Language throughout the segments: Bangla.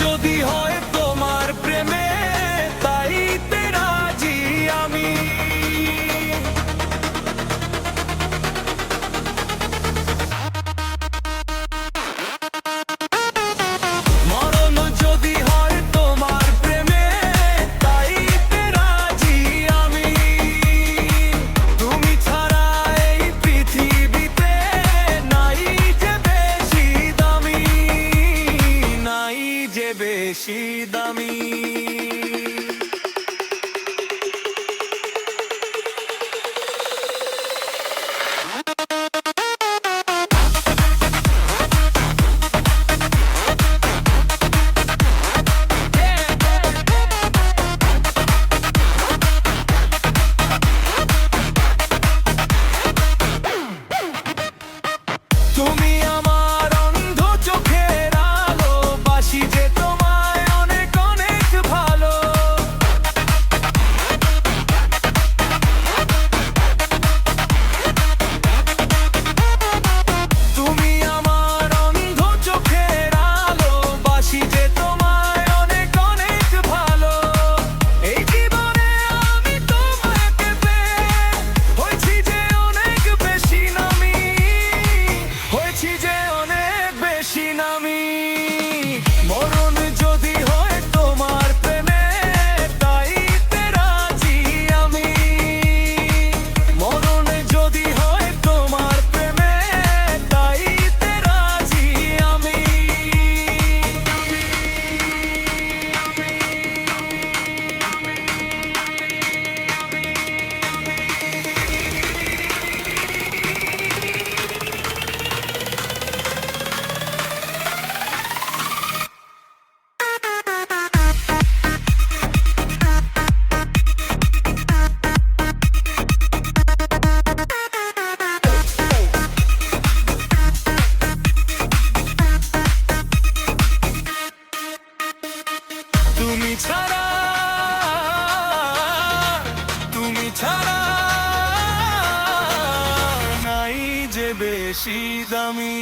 যদি হয় তোমার প্রেমে তাইতে রাজি আমি। মরণ যদি হয় তোমার প্রেমে তাইতে রাজি আমি। তুমি ছাড়া এই পৃথিবীতে নাই যে বেশি দামি, নাই যে বেশি দামি। তুমি আমার অন্ধ চোখের আলো, বাসি যে তোমায় অনেক অনেক ভালো। তুমি আমার অন্ধ চোখের আলো, বাসি যে তোমায় অনেক অনেক ভালো। এই জীবনে আমি তোমাকে পেয়ে হয়েছি যে অনেক বেশি নামি, হয়েছি যে অনেক বেশি নামি। মরণ যদি হয় তোমার প্রেমে তাইতে রাজি আমি। মরণ যদি হয় তোমার প্রেমে তাইতে রাজি আমি। তুমি ছাড়া, তুমি ছাড়া নাই যে বেশি দামি।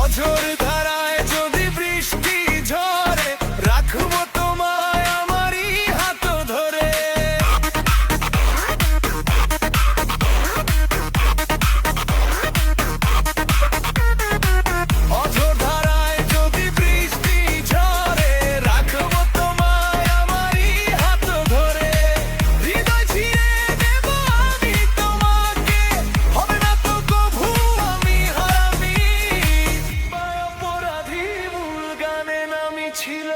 অঝোর ধারায় যদি বৃষ্টি ঝরে, রাখবো তোমায় আমারই হাত ধরে। অঝোর ধারায় যদি বৃষ্টি ঝরে, রাখবো তোমায় আমারই হাত ধরে। হৃদয় ছিঁড়ে দেব আমি তোমাকে, হবে না তো কভু আমি হারামি। অপরাধী মূল গানে নামি ছিল।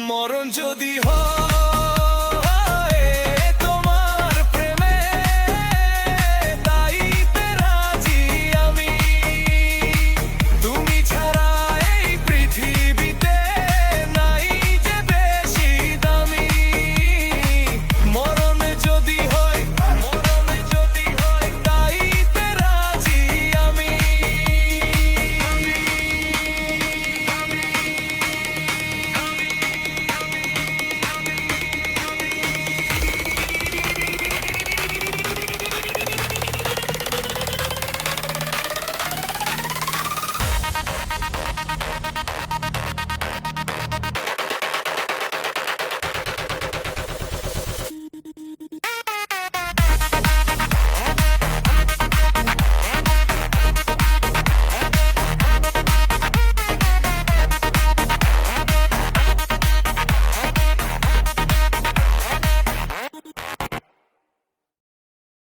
মরণ যদি হয়